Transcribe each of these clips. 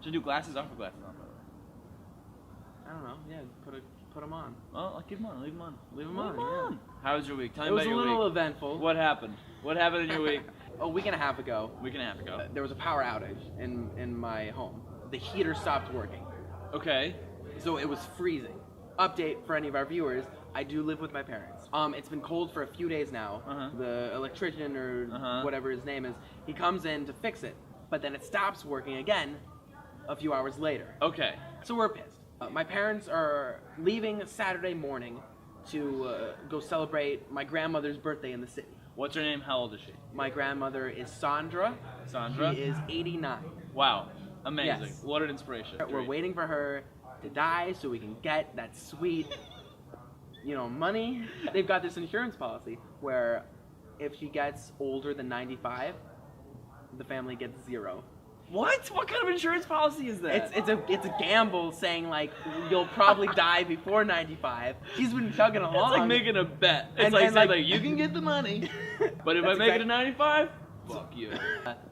Should I do glasses off or glasses on, by the way? I don't know. Yeah, put them on. Oh, I'll keep them on. Leave them on. Leave them on. Yeah. How was your week? Tell me It was about a your little week. eventful. What happened? What happened in your week? A week and a half ago, Week and a half ago. there was a power outage in my home. The heater stopped working, Okay. so it was freezing. Update for any of our viewers: I do live with my parents. It's been cold for a few days now. Uh-huh. The electrician or Uh-huh. whatever his name is, he comes in to fix it, but then it stops working again a few hours later. Okay. So we're pissed. My parents are leaving Saturday morning to go celebrate my grandmother's birthday in the city. What's her name? How old is she? My grandmother is Sandra. Sandra? She is 89. Wow. Amazing. Yes. What an inspiration. We're Great. waiting for her to die so we can get that sweet, money. They've got this insurance policy where if she gets older than 95, the family gets zero. What? What kind of insurance policy is that? It's a gamble saying like you'll probably die before 95. She's been chugging along. It's like making a bet. It's And- like and, saying, like- you can get the money, but if I That's make it exact- to 95, fuck you.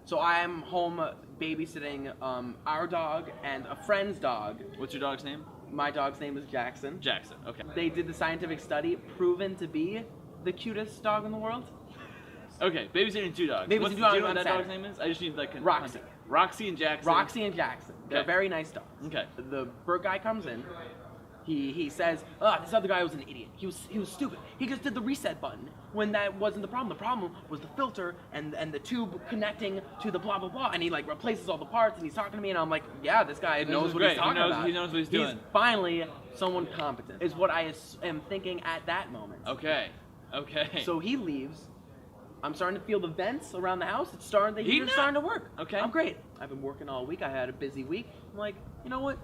So I'm home babysitting our dog and a friend's dog. What's your dog's name? My dog's name is Jackson. Jackson. Okay. They did the scientific study, proven to be the cutest dog in the world. Okay. Babysitting two dogs. Babysitting What's, two do you dogs know what on that dog's Saturday. name is? I just need like Roxy. Roxy and Jackson. Roxy and Jackson. They're Okay. very nice dogs. Okay. The bird guy comes in. He says, this other guy was an idiot. He was stupid. He just did the reset button when that wasn't the problem. The problem was the filter and the tube connecting to the blah blah blah. And he like replaces all the parts and he's talking to me and I'm like, yeah, this guy This knows is what great. he's talking about. He knows what he's doing. He's finally someone competent. Is what I am thinking at that moment. Okay. Okay. So he leaves. I'm starting to feel the vents around the house. The heater's starting to work. Okay. I'm great. I've been working all week. I had a busy week. I'm like, you know what?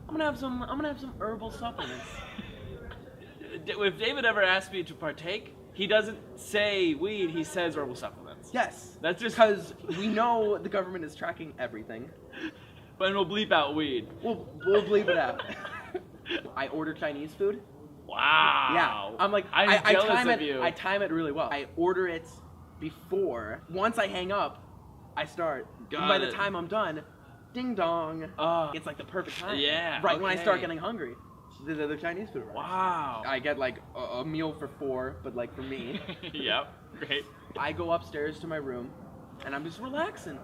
I'm gonna have some herbal supplements. If David ever asks me to partake, he doesn't say weed. He says herbal supplements. Yes. That's just because we know the government is tracking everything. But we'll bleep out weed. We'll bleep it out. I order Chinese food. Wow. Yeah. I'm like, I'm I jealous time of it. you. I time it really well. I order it before. Once I hang up, I start. Got and by it. the time I'm done, ding dong. It's like the perfect time. Yeah, Right when I start okay. getting hungry. The Chinese food. arrives. Wow. I get like a meal for 4, but like for me. Yep. Great. I go upstairs to my room, and I'm just relaxing.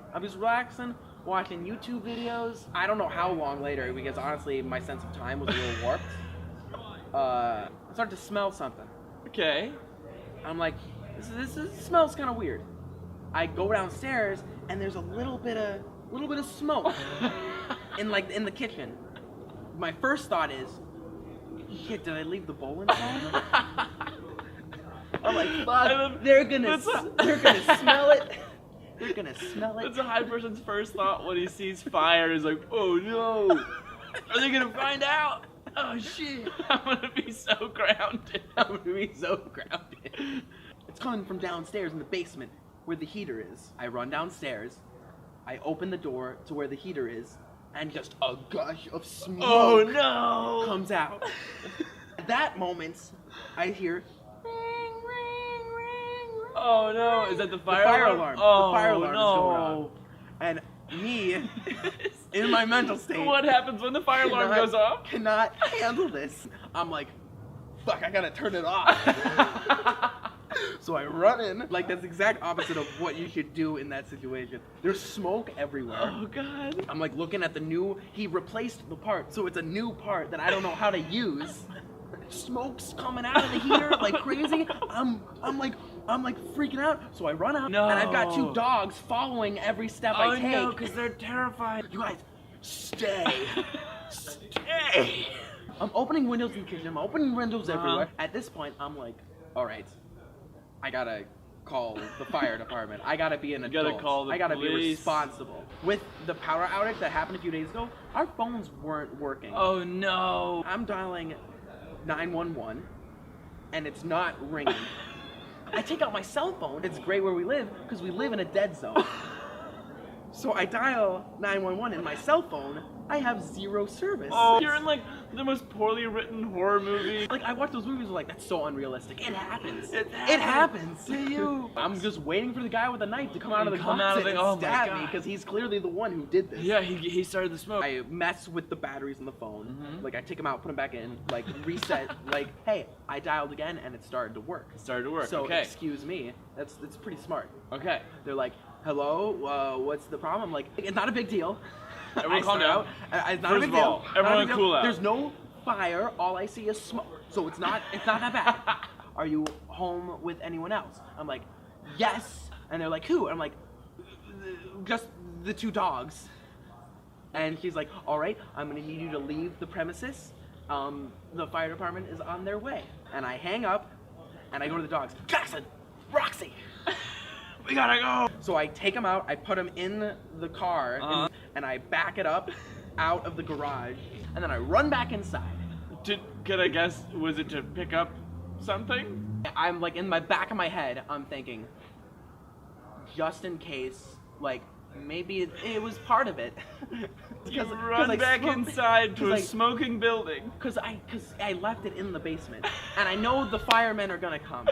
Watching YouTube videos. I don't know how long later, because honestly, my sense of time was a little warped. I start to smell something. Okay. I'm like, this smells kind of weird. I go downstairs, and there's a little bit of smoke in the kitchen. My first thought is, shit, did I leave the bowl inside? I'm like, fuck, they're gonna smell it. They're gonna smell it. That's a high person's first thought when he sees fire. He's like, oh no. Are they gonna find out? Oh shit. I'm gonna be so grounded. It's coming from downstairs in the basement where the heater is. I run downstairs. I open the door to where the heater is, and just a gush of smoke Oh no. comes out. At that moment, I hear Oh no. Is that the fire alarm. Oh, The fire alarm no. is going on. And me, in my mental state, What happens when the fire alarm goes off? cannot handle this. I'm like, fuck, I gotta turn it off. So I run in, like that's the exact opposite of what you should do in that situation. There's smoke everywhere. Oh god. I'm like looking at he replaced the part, so it's a new part that I don't know how to use. Smoke's coming out of the heater like crazy. I'm like freaking out. So I run out, No. and I've got 2 dogs following every step I take. no, because they're terrified. You guys, stay. Stay. I'm opening windows in the kitchen. I'm opening windows everywhere. At this point, I'm like, all right, I gotta call the fire department. I gotta be an adult. gotta call the I gotta be police. responsible. With the power outage that happened a few days ago, our phones weren't working. Oh no. I'm dialing 911, and it's not ringing. I take out my cell phone. It's great where we live, because we live in a dead zone. So I dial 911 in my cell phone. I have zero service. Oh, you're in like the most poorly written horror movie. Like I watch those movies, I'm like that's so unrealistic. It happens. It It happens to you. I'm just waiting for the guy with a knife to come out of the Come out of closet the- oh and my stab me God. because he's clearly the one who did this. Yeah, he started the smoke. I mess with the batteries in the phone. Mhm. Like I take them out, put them back in, like reset. Like, hey, I dialed again and it started to work. It started to work. So okay. excuse me. That's pretty smart. Okay. They're like, hello, what's the problem? I'm like, it's not a big deal. Everyone I calm start down. It's not First a big of deal. all, Not a everyone big deal. cool out. There's no fire. All I see is smoke. So it's not that bad. Are you home with anyone else? I'm like, yes. And they're like, who? I'm like, just the two dogs. And she's like, all right, I'm gonna need you to leave the premises. The fire department is on their way. And I hang up, and I go to the dogs. Jackson, Roxy, we gotta go. So I take them out, I put them in the car, and I back it up out of the garage, and then I run back inside. Could I guess, was it to pick up something? I'm like, in my back of my head, I'm thinking, just in case, like, maybe it was part of it. You run back inside to a smoking building. Because I left it in the basement, and I know the firemen are gonna come.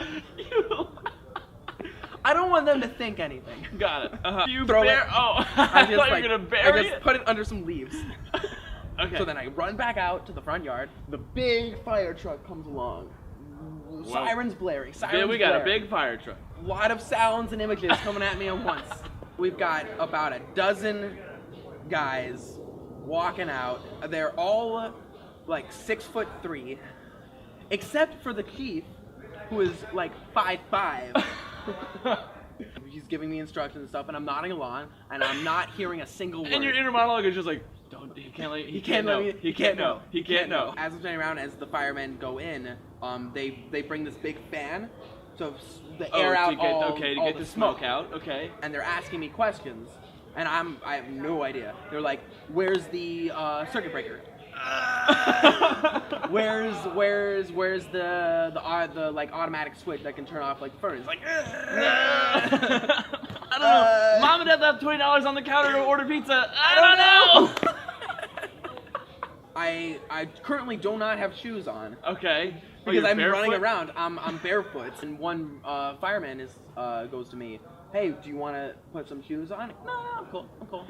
I don't want them to think anything. Got it. You Throw bear? it. Oh, I I just, thought like, you were gonna bury I just it. put it under some leaves. Okay. So then I run back out to the front yard. The big fire truck comes along. Sirens blaring. Sirens Yeah, we got a blaring. big fire truck. A lot of sounds and images coming at me at once. We've got about a dozen guys walking out. They're all like 6'3", except for the chief, who is like 5'5". He's giving me instructions and stuff, and I'm nodding along, and I'm not hearing a single word. And your inner monologue is just like, he can't know. He can't know. As I'm standing around, as the firemen go in, they bring this big fan, so the air out to get, all, okay, to all get the the smoke out. Okay. And they're asking me questions, and I have no idea. They're like, "Where's the circuit breaker? Where's the like automatic switch that can turn off like the furnace?" Like, I don't know. Mom and Dad left $20 on the counter to order pizza. I don't know. I currently do not have shoes on. Okay. Because I'm barefoot? running around. I'm barefoot, and one fireman goes to me, "Hey, do you want to put some shoes on?" No, I'm cool. I'm cool.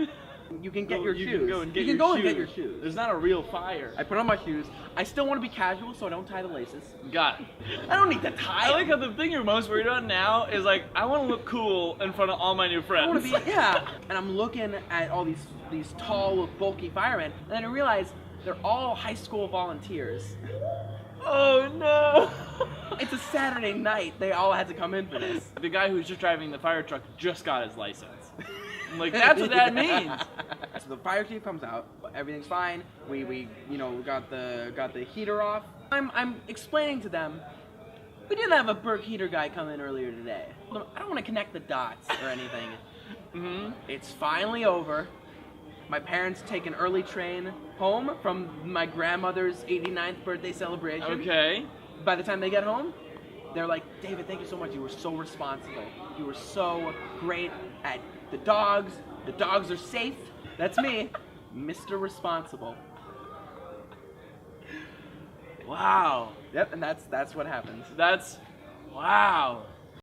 You can get your shoes. You can go and get you can your go shoes. and get your shoes. There's not a real fire. I put on my shoes. I still want to be casual, so I don't tie the laces. Got it. I don't need to tie. I like how the thing you're most worried about now is like, I want to look cool in front of all my new friends. I want to be, yeah. And I'm looking at all these tall, bulky firemen, and then I realize they're all high school volunteers. Oh no! It's a Saturday night. They all had to come in for this. The guy who's just driving the fire truck just got his license. I'm like, that's what that means. So the fire chief comes out. Everything's fine. We got the heater off. I'm explaining to them. We didn't have a Burke heater guy come in earlier today. I don't want to connect the dots or anything. Mm-hmm. It's finally over. My parents take an early train home from my grandmother's 89th birthday celebration. Okay. By the time they get home, they're like, "David, thank you so much. You were so responsible. You were so great at the dogs. The dogs are safe." That's me, Mr. Responsible. Wow. Yep, and that's what happens. Wow.